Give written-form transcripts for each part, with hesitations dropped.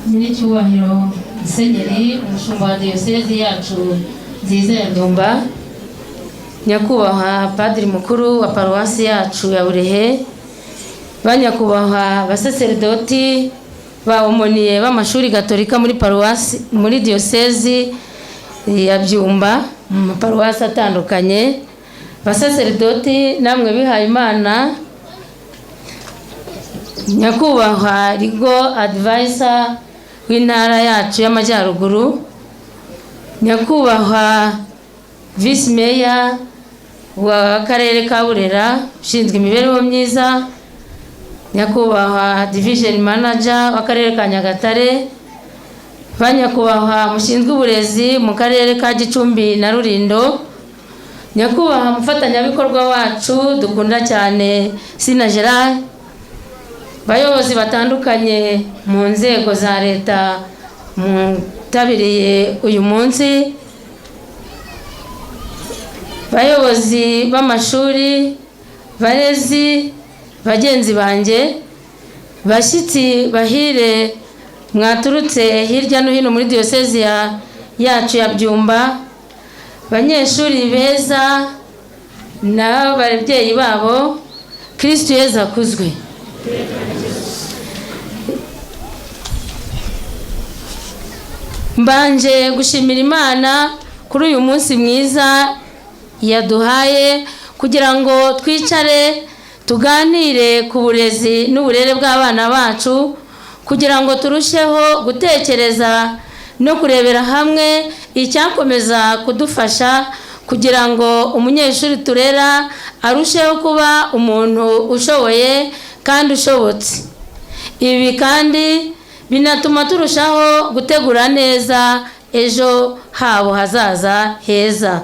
nyiricyubahiro Musenyeri umushumba wa diyosezi yacu nziza ya Byumba, nyakubahwa padiri mukuru wa paruwasi yacu ya Burehe, banyakubahwa basaseridoti bawumoniye b'amashuri gatolika muri paruwasi muri diyosezi ya Byumba mu paruwasi atandukanye, basaseridoti namwe bihaye Imana, nyakubahwa Rigo advisor w'intara yacu y'Amajyaruguru, nyakubahwa vice mayor w'akarere ka Burera ushinzwe imibereho myiza, nyakubahwa division manager w'akarere ka Nyagatare, banyakubahwa mushinzwe uburezi mu karere ka Gicumbi na Rulindo, nyakubahwa mufatanyabikorwa wacu dukunda cyane Sina Gerard, bayobozi batandukanye mu nzego za leta mutabiriye uyu munsi, bayobozi b'amashuri, barezi, bagenzi banjye, bashyitsi bahire mwaturutse hirya no hino muri diyosezi yacu ya Byumba, banyeshuri beza n'ababyeyi babo, Kristo Yezu akuzwe. Mbanje gushimira Imana kuri uyu munsi mwiza yaduhaye kugira ngo twicare tuganire ku burezi n'uburere bw'abana bacu, kugira ngo turusheho gutekereza no kurebera hamwe icyakomeza kudufasha kugira ngo umunyeshuri turera arusheho kuba umuntu ushoboye kandi ushobotse. Ibi kandi binatuma turushaho gutegura neza ejo habo hazaza heza.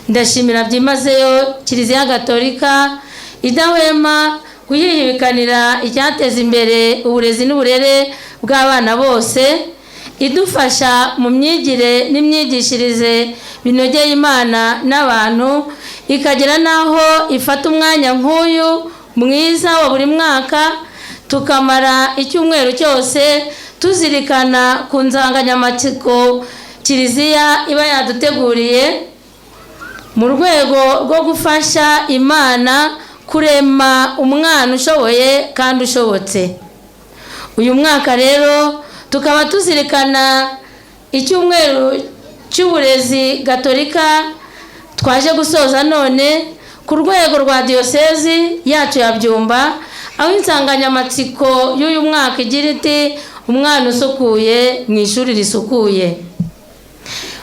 Ndashimira byimazeyo Kiliziya Gatolika idahwema guhihibikanira icyateza imbere uburezi n'uburere bw'abana bose, idufasha mu myigire n'imyigishirize binogeye Imana n'abantu, ikagera naho ifata umwanya nk'uyu mwiza wa buri mwaka tukamara icyumweru cyose tuzirikana ku nsanganyamatsiko Kiliziya iba yaduteguriye mu rwego rwo gufasha Imana kurema umwana ushoboye kandi ushobotse. Uyu mwaka rero tukaba tuzirikana icyumweru cy'uburezi gatolika twaje gusoza none ku rwego rwa diyosezi yacu ya Byumba, aho insanganyamatsiko y'uyu mwaka igira iti umwana usukuye mu ishuri risukuye.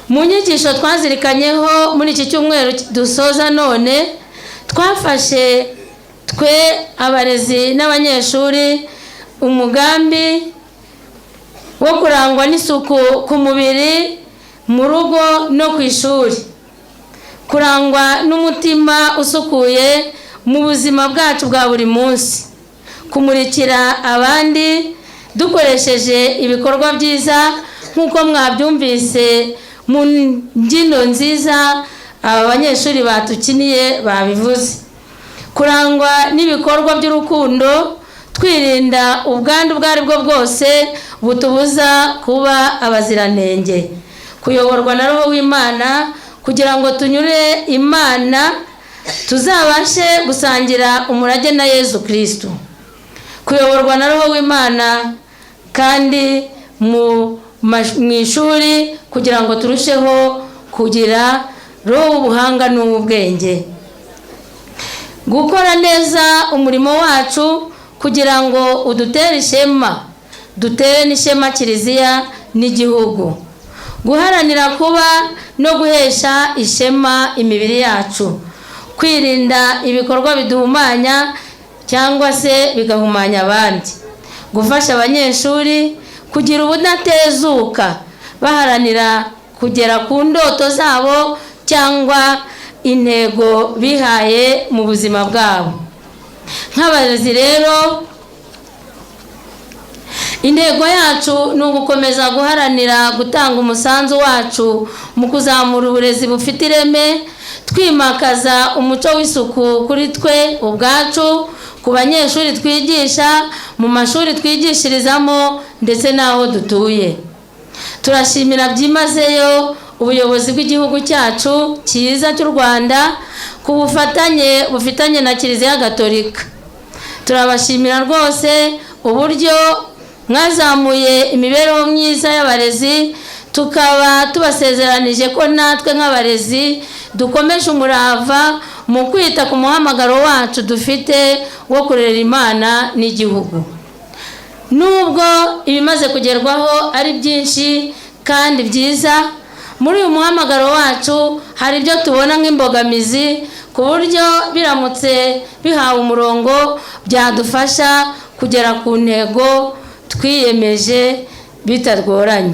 Mu nyigisho twazirikanyeho muri iki cyumweru dusoza none, twafashe twe abarezi n'abanyeshuri umugambi wo kurangwa n'isuku ku mubiri, mu rugo no ku ishuri, kurangwa n'umutima usukuye mu buzima bwacu bwa buri munsi, kumurikira abandi dukoresheje ibikorwa byiza nk'uko mwabyumvise mu mbyino nziza aba banyeshuri batukiniye babivuze, kurangwa n'ibikorwa by'urukundo twirinda ubwandu ubwo ari bwo bwose butubuza kuba abaziranenge, kuyoborwa na Roho w'Imana kugira ngo tunyure Imana tuzabashe gusangira umurage na Yezu Kristo, kuyoborwa na Roho w'Imana kandi mu ishuri kugira ngo turusheho kugira roho w'ubuhanga n'ubwenge, gukora neza umurimo wacu kugira ngo udutere ishema, dutere n'ishema Kiliziya n'igihugu, guharanira kuba no guhesha ishema imibiri yacu, kwirinda ibikorwa biduhumanya cyangwa se bigahumanya abandi, gufasha abanyeshuri kugira ubudatezuka baharanira kugera ku ndoto zabo cyangwa intego bihaye mu buzima bwabo. Nk'abarezi rero, intego yacu ni ugukomeza guharanira gutanga umusanzu wacu mu kuzamura uburezi bufite ireme, twimakaza umuco w'isuku kuri twe ubwacu, ku banyeshuri twigisha, mu mashuri twigishirizamo ndetse n'aho dutuye. Turashimira byimazeyo ubuyobozi bw'igihugu cyacu cyiza cy'u Rwanda ku bufatanye bufitanye na Kiliziya Gatolika. Turabashimira rwose uburyo mwazamuye imibereho myiza y'abarezi, tukaba tubasezeranije ko natwe nk'abarezi dukomeje umurava mu kwita ku muhamagaro wacu dufite wo kurera Imana n'igihugu. Nubwo ibimaze kugerwaho ari byinshi kandi byiza, muri uyu muhamagaro wacu hari ibyo tubona nk'imbogamizi, ku buryo biramutse bihawe umurongo byadufasha kugera ku ntego twiyemeje bitagoranye.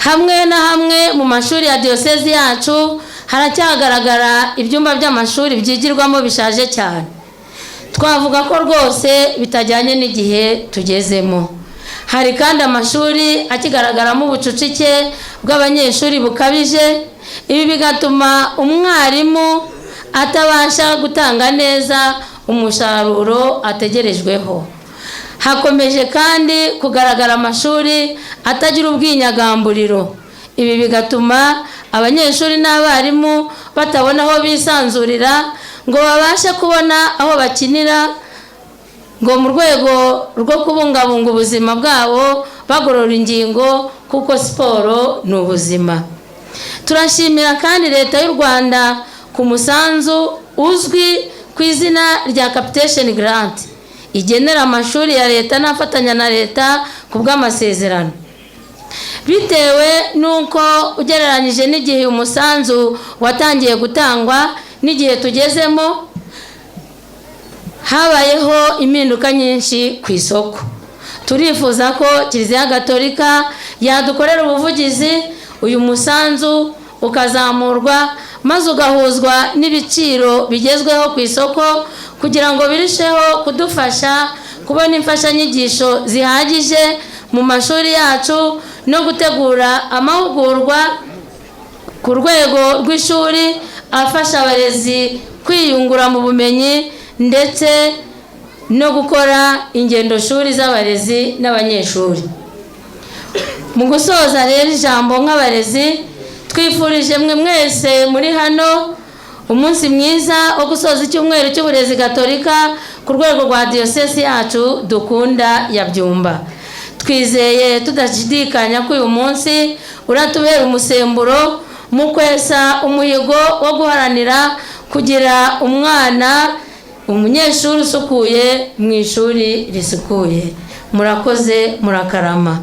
Hamwe na hamwe mu mashuri ya diyosezi yacu haracyagaragara ibyumba by'amashuri byigirwamo bishaje cyane. Twavuga ko rwose bitajyanye n'igihe tugezemo. Hari kandi amashuri akigaragaramo ubucucike bw'abanyeshuri bukabije, ibi bigatuma umwarimu atabasha gutanga neza umusaruro ategerejweho. Hakomeje kandi kugaragara amashuri atagira ubwinyagamburiro, ibi bigatuma abanyeshuri n'abarimu batabona aho bisanzurira ngo babashe kubona aho bakinira, ngo mu rwego rwo kubungabunga ubuzima bwabo bagorora ingingo, kuko siporo ni ubuzima. Turashimira kandi leta y'u Rwanda ku musanzu uzwi ku izina rya capitation grant igenera amashuri ya leta n'afatanya na leta ku bw'amasezerano. Bitewe nuko ugereranyije n'igihe umusanzu watangiye gutangwa n'igihe tugezemo, habayeho impinduka nyinshi ku isoko. Turifuza ko Kiliziya Gatolika yadukorera ubuvugizi, uyu musanzu ukazamurwa maze ugahuzwa n'ibiciro bigezweho ku isoko, kugira ngo birusheho kudufasha kubona imfashanyigisho zihagije mu mashuri yacu no gutegura amahugurwa ku rwego rw'ishuri afasha abarezi kwiyungura mu bumenyi ndetse no gukora ingendo shuri z'abarezi n'abanyeshuri. Mu gusoza rero ijambo nk'abarezi, twifurije mwe mwese muri hano umunsi mwiza wo gusoza icyumweru cy'uburezi Gatolika ku rwego rwa diyosesi yacu dukunda ya Byumba. Twizeye tudashidikanya ko uyu munsi uratubera umusemburo mu kwesa umuhigo wo guharanira kugira umunyeshuri usukuye mu ishuri risukuye. Murakoze, murakarama.